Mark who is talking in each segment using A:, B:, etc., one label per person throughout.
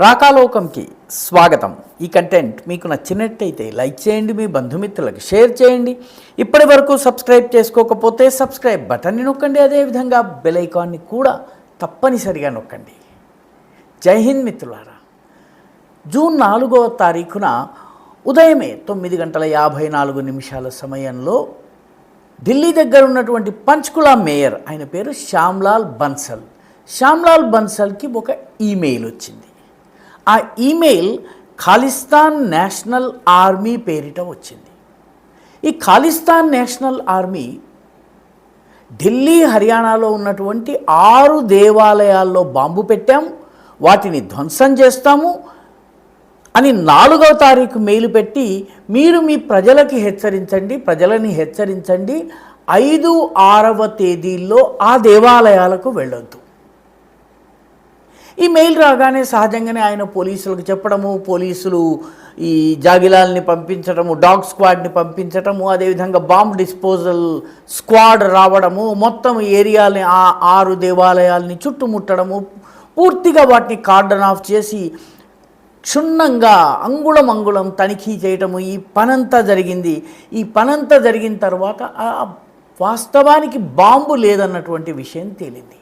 A: రాకాలోకంకి స్వాగతం. ఈ కంటెంట్ మీకు నచ్చినట్టయితే లైక్ చేయండి, మీ బంధుమిత్రులకు షేర్ చేయండి. ఇప్పటి వరకు సబ్స్క్రైబ్ చేసుకోకపోతే సబ్స్క్రైబ్ బటన్ని నొక్కండి. అదేవిధంగా బెల్ ఐకాన్ని కూడా తప్పనిసరిగా నొక్కండి. జై హింద్ మిత్రులారా. జూన్ 4వ తారీఖున ఉదయమే 9:54 సమయంలో ఢిల్లీ దగ్గర ఉన్నటువంటి పంచ్కులా మేయర్, ఆయన పేరు శ్యామ్లాల్ బన్సల్కి ఒక ఈమెయిల్ వచ్చింది. ఆ ఈమెయిల్ ఖాలిస్తాన్ నేషనల్ ఆర్మీ పేరిట వచ్చింది. ఈ ఖాలిస్తాన్ నేషనల్ ఆర్మీ ఢిల్లీ, హర్యానాలో ఉన్నటువంటి 6 దేవాలయాల్లో బాంబు పెట్టాము, వాటిని ధ్వంసం చేస్తాము అని 4వ తారీఖు మెయిల్ పెట్టి, మీరు మీ ప్రజలని హెచ్చరించండి 5, 6వ తేదీల్లో ఆ దేవాలయాలకు వెళ్ళొద్దు. ఈ మెయిల్ రాగానే సహజంగానే ఆయన పోలీసులకు చెప్పడము, పోలీసులు ఈ జాగిలాల్ని పంపించడము, డాగ్ స్క్వాడ్ని పంపించడము, అదేవిధంగా బాంబ్ డిస్పోజల్ స్క్వాడ్ రావడము, మొత్తం ఏరియాని 6 దేవాలయాల్ని చుట్టుముట్టడము, పూర్తిగా వాటిని కార్డన్ ఆఫ్ చేసి క్షుణ్ణంగా అంగుళం తనిఖీ చేయటము, ఈ పనంతా జరిగింది. ఈ పనంతా జరిగిన తర్వాత వాస్తవానికి బాంబు లేదన్నటువంటి విషయం తేలింది.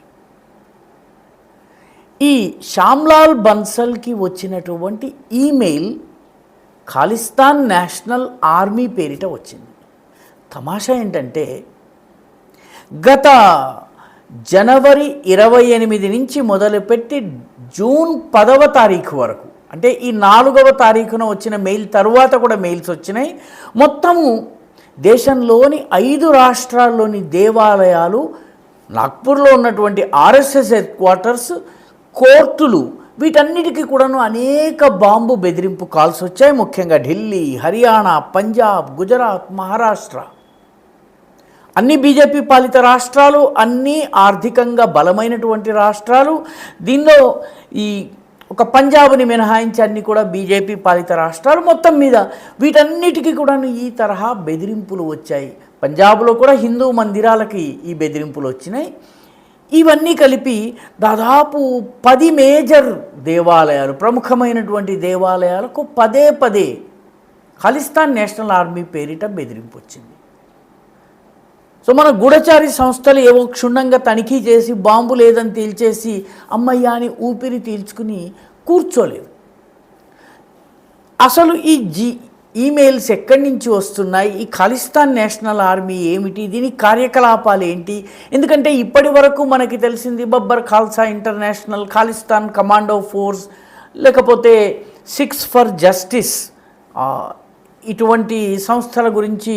A: ఈ శ్యామ్లాల్ బన్సల్కి వచ్చినటువంటి ఈమెయిల్ ఖాలిస్తాన్ నేషనల్ ఆర్మీ పేరిట వచ్చింది. తమాషా ఏంటంటే, గత జనవరి 28 నుంచి మొదలుపెట్టి జూన్ 10వ తారీఖు వరకు, అంటే ఈ 4వ తారీఖున వచ్చిన మెయిల్ తర్వాత కూడా మెయిల్స్ వచ్చినాయి. మొత్తము దేశంలోని 5 రాష్ట్రాల్లోని దేవాలయాలు, నాగ్పూర్లో ఉన్నటువంటి RSS హెడ్ క్వార్టర్స్, కోర్టులు, వీటన్నిటికీ కూడాను అనేక బాంబు బెదిరింపు కాల్స్ వచ్చాయి. ముఖ్యంగా ఢిల్లీ, హర్యానా, పంజాబ్, గుజరాత్, మహారాష్ట్ర, అన్ని బీజేపీ పాలిత రాష్ట్రాలు, అన్నీ ఆర్థికంగా బలమైనటువంటి రాష్ట్రాలు. దీనిలో ఈ ఒక పంజాబ్ని మినహాయించి అన్నీ కూడా బీజేపీ పాలిత రాష్ట్రాలు. మొత్తం మీద వీటన్నిటికీ కూడా ఈ తరహా బెదిరింపులు వచ్చాయి. పంజాబ్లో కూడా హిందూ మందిరాలకి ఈ బెదిరింపులు వచ్చినాయి. ఇవన్నీ కలిపి దాదాపు 10 మేజర్ దేవాలయాలు, ప్రముఖమైనటువంటి దేవాలయాలకు పదే ఖాలిస్తాన్ నేషనల్ ఆర్మీ పేరిట బెదిరింపు వచ్చింది. సో మన గూఢచారి సంస్థలు ఏవో క్షుణ్ణంగా తనిఖీ చేసి బాంబు లేదని తేల్చేసి అమ్మయ్య అని ఊపిరి పీల్చుకుని కూర్చోలేదు. అసలు ఈ ఈమెయిల్స్ ఎక్కడి నుంచి వస్తున్నాయి, ఈ ఖాలిస్తాన్ నేషనల్ ఆర్మీ ఏమిటి, దీని కార్యకలాపాలు ఏంటి? ఎందుకంటే ఇప్పటి వరకు మనకి తెలిసింది Babbar Khalsa international, Khalistan commando force, లేకపోతే 6 ఫర్ జస్టిస్, ఇటువంటి సంస్థల గురించి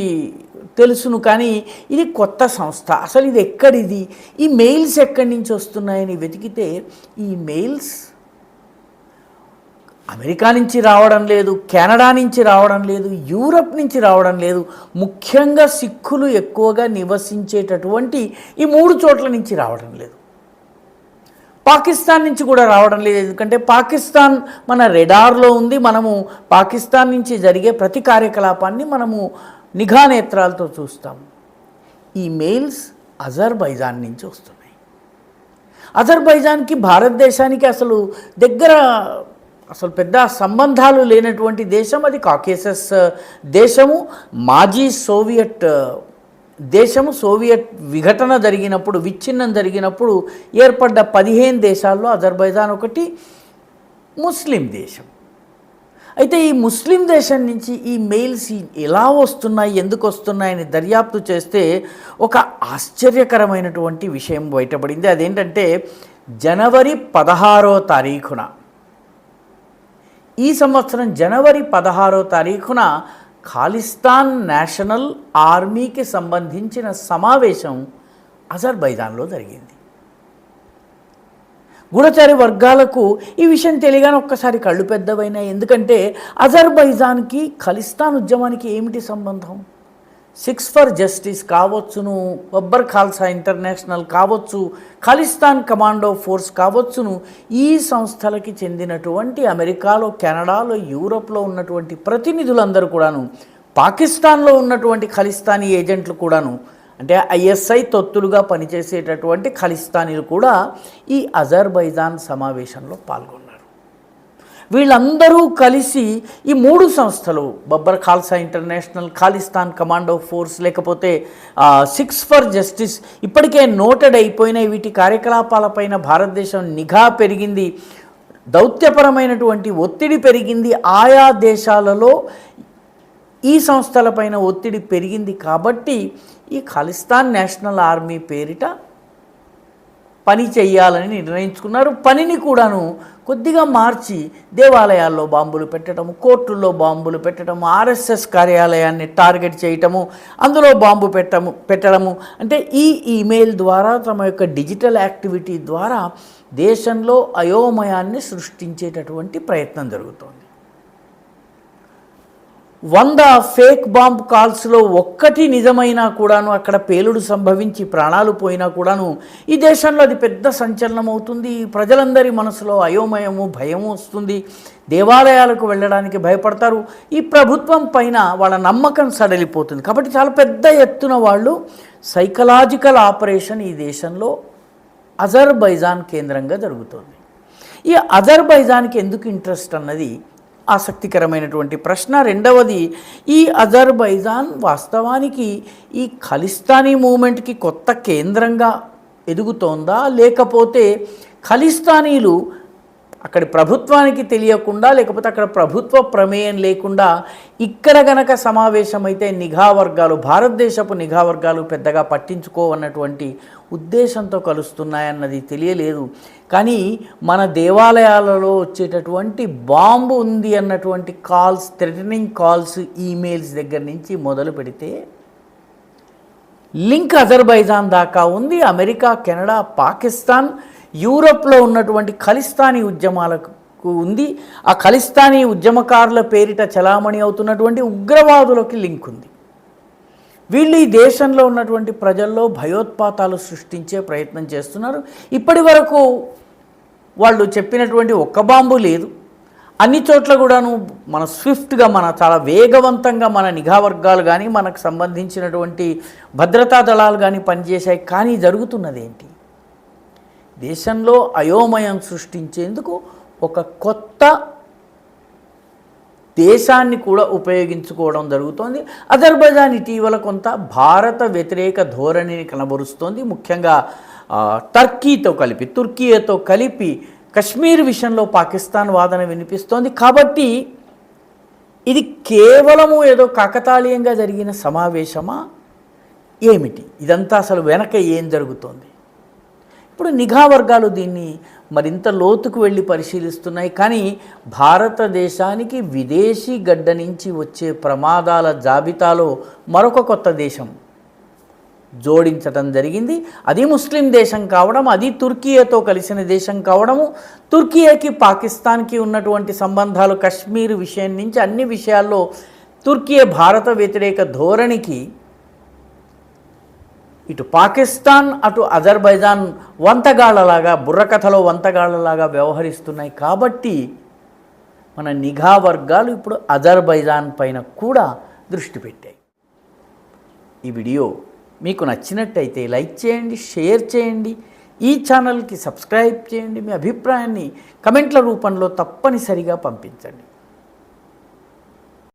A: తెలుసును. కానీ ఇది కొత్త సంస్థ. అసలు ఇది ఎక్కడిది, ఈ మెయిల్స్ ఎక్కడి నుంచి వస్తున్నాయని వెతికితే ఈ మెయిల్స్ అమెరికా నుంచి రావడం లేదు, కెనడా నుంచి రావడం లేదు, యూరప్ నుంచి రావడం లేదు. ముఖ్యంగా సిక్కులు ఎక్కువగా నివసించేటటువంటి ఈ 3 చోట్ల నుంచి రావడం లేదు. పాకిస్తాన్ నుంచి కూడా రావడం లేదు. ఎందుకంటే పాకిస్తాన్ మన రెడార్లో ఉంది. మనము పాకిస్తాన్ నుంచి జరిగే ప్రతి కార్యకలాపాన్ని మనము నిఘా నేత్రాలతో చూస్తాము. ఈ మెయిల్స్ అజర్బైజాన్ నుంచి వస్తున్నాయి. అజర్బైజాన్కి భారతదేశానికి అసలు పెద్ద సంబంధాలు లేనటువంటి దేశం అది. కాకేసస్ దేశము, మాజీ సోవియట్ దేశము. సోవియట్ విఘటన జరిగినప్పుడు, విచ్ఛిన్నం జరిగినప్పుడు ఏర్పడ్డ 15 దేశాల్లో అజర్బైజాన్ ఒకటి ముస్లిం దేశం. అయితే ఈ ముస్లిం దేశం నుంచి ఈ మెయిల్స్ ఎలా వస్తున్నాయి, ఎందుకు వస్తున్నాయని దర్యాప్తు చేస్తే ఒక ఆశ్చర్యకరమైనటువంటి విషయం బయటపడింది. అదేంటంటే, జనవరి 16వ తారీఖున, ఈ సంవత్సరం జనవరి 16వ తారీఖున ఖాలిస్తాన్ నేషనల్ ఆర్మీకి సంబంధించిన సమావేశం అజర్బైజాన్లో జరిగింది. గూఢచారి వర్గాలకు ఈ విషయం తెలియగానే ఒక్కసారి కళ్ళు పెద్దవైనాయి. ఎందుకంటే అజర్బైజాన్కి ఖాలిస్తాన్ ఉద్యమానికి ఏమిటి సంబంధం? 6 ఫర్ జస్టిస్ కావచ్చును, బబ్బర్ ఖాల్సా ఇంటర్నేషనల్ కావచ్చు, ఖాలిస్తాన్ కమాండో ఫోర్స్ కావచ్చును, ఈ సంస్థలకి చెందినటువంటి అమెరికాలో, కెనడాలో, యూరోప్లో ఉన్నటువంటి ప్రతినిధులందరూ కూడాను, పాకిస్తాన్లో ఉన్నటువంటి ఖాలిస్తానీ ఏజెంట్లు కూడాను, అంటే ISI తొత్తులుగా పనిచేసేటటువంటి ఖాలిస్తానీలు కూడా ఈ అజర్బైజాన్ సమావేశంలో పాల్గొన్నారు. వీళ్ళందరూ కలిసి ఈ 3 సంస్థలు Babbar Khalsa international, Khalistan commando force, లేకపోతే 6 ఫర్ జస్టిస్ ఇప్పటికే నోటెడ్ అయిపోయినాయి. వీటి కార్యకలాపాలపైన భారతదేశం నిఘా పెరిగింది, దౌత్యపరమైనటువంటి ఒత్తిడి పెరిగింది. ఆయా దేశాలలో ఈ సంస్థలపైన ఒత్తిడి పెరిగింది కాబట్టి ఈ ఖాలిస్తాన్ నేషనల్ ఆర్మీ పేరిట పని చేయాలని నిర్ణయించుకున్నారు. పనిని కూడాను కొద్దిగా మార్చి దేవాలయాల్లో బాంబులు పెట్టడము, కోర్టుల్లో బాంబులు పెట్టడము, ఆర్ఎస్ఎస్ కార్యాలయాన్ని టార్గెట్ చేయటము, అందులో బాంబు పెట్టడము, అంటే ఈ ఈమెయిల్ ద్వారా తమ యొక్క డిజిటల్ యాక్టివిటీ ద్వారా దేశంలో అయోమయాన్ని సృష్టించేటటువంటి ప్రయత్నం జరుగుతోంది. 100 ఫేక్ బాంబ్ కాల్స్లో ఒక్కటి నిజమైనా కూడాను, అక్కడ పేలుడు సంభవించి ప్రాణాలు పోయినా కూడాను ఈ దేశంలో అది పెద్ద సంచలనం అవుతుంది. ప్రజలందరి మనసులో అయోమయము, భయము వస్తుంది. దేవాలయాలకు వెళ్ళడానికి భయపడతారు. ఈ ప్రభుత్వం పైన వాళ్ళ నమ్మకం సడలిపోతుంది. కాబట్టి చాలా పెద్ద ఎత్తున వాళ్ళు సైకలాజికల్ ఆపరేషన్ ఈ దేశంలో అజర్బైజాన్ కేంద్రంగా జరుగుతుంది. ఈ అజర్బైజాన్కి ఎందుకు ఇంట్రెస్ట్ అన్నది ఆసక్తికరమైనటువంటి ప్రశ్న. రెండవది, ఈ అజర్బైజాన్ వాస్తవానికి ఈ ఖలిస్తానీ మూమెంట్కి కొత్త కేంద్రంగా ఎదుగుతోందా, లేకపోతే ఖలిస్తానీలు అక్కడి ప్రభుత్వానికి తెలియకుండా, లేకపోతే అక్కడ ప్రభుత్వ ప్రమేయం లేకుండా ఇక్కడ గనక సమావేశమైతే నిఘా వర్గాలు, భారతదేశపు నిఘా వర్గాలు పెద్దగా పట్టించుకోవన్నటువంటి ఉద్దేశంతో కలుస్తున్నాయన్నది తెలియలేదు. కానీ మన దేవాలయాలలో వచ్చేటటువంటి బాంబు ఉంది అన్నటువంటి కాల్స్, థ్రెటనింగ్ కాల్స్, ఈమెయిల్స్ దగ్గర నుంచి మొదలు పెడితే లింక్ అజర్బైజాన్ దాకా ఉంది. అమెరికా, కెనడా, పాకిస్తాన్, యూరోప్లో ఉన్నటువంటి ఖలిస్తానీ ఉద్యమాలకు ఉంది. ఆ ఖలిస్తానీ ఉద్యమకారుల పేరిట చలామణి అవుతున్నటువంటి ఉగ్రవాదులకి లింక్ ఉంది. వీళ్ళు ఈ దేశంలో ఉన్నటువంటి ప్రజల్లో భయోత్పాతాలు సృష్టించే ప్రయత్నం చేస్తున్నారు. ఇప్పటి వరకు వాళ్ళు చెప్పినటువంటి ఒక్క బాంబు లేదు. అన్ని చోట్ల కూడాను మన స్విఫ్ట్గా, మన చాలా వేగవంతంగా మన నిఘా వర్గాలు కానీ, మనకు సంబంధించినటువంటి భద్రతా దళాలు కానీ పనిచేశాయి. కానీ జరుగుతున్నది ఏంటి? దేశంలో అయోమయం సృష్టించేందుకు ఒక కొత్త దేశాన్ని కూడా ఉపయోగించుకోవడం జరుగుతోంది. అజర్బైజాన్ ఇటీవల కొంత భారత వ్యతిరేక ధోరణిని కనబరుస్తోంది. ముఖ్యంగా తుర్కీతో కలిపి కశ్మీర్ విషయంలో పాకిస్తాన్ వాదన వినిపిస్తోంది. కాబట్టి ఇది కేవలము ఏదో కాకతాళీయంగా జరిగిన సమావేశమా ఏమిటి? ఇదంతా అసలు వెనక ఏం జరుగుతోంది? ఇప్పుడు నిఘా వర్గాలు దీన్ని మరింత లోతుకు వెళ్ళి పరిశీలిస్తున్నాయి. కానీ భారతదేశానికి విదేశీ గడ్డ నుంచి వచ్చే ప్రమాదాల జాబితాలో మరొక కొత్త దేశం జోడించడం జరిగింది. అది ముస్లిం దేశం కావడం, అది తుర్కీతో కలిసిన దేశం కావడము. తుర్కీకి, పాకిస్తాన్కి ఉన్నటువంటి సంబంధాలు కశ్మీర్ విషయం నుంచి అన్ని విషయాల్లో తుర్కీ భారత వ్యతిరేక ధోరణికి ఇటు పాకిస్తాన్, అటు అజర్బైజాన్ వంతగాళ్లలాగా, బుర్రకథలో వంతగాళ్లలాగా వ్యవహరిస్తున్నాయి. కాబట్టి మన నిఘా వర్గాలు ఇప్పుడు అజర్బైజాన్ పైన కూడా దృష్టి పెట్టాయి. ఈ వీడియో మీకు నచ్చినట్టయితే లైక్ చేయండి, షేర్ చేయండి, ఈ ఛానల్కి సబ్స్క్రైబ్ చేయండి. మీ అభిప్రాయాన్ని కమెంట్ల రూపంలో తప్పనిసరిగా పంపించండి.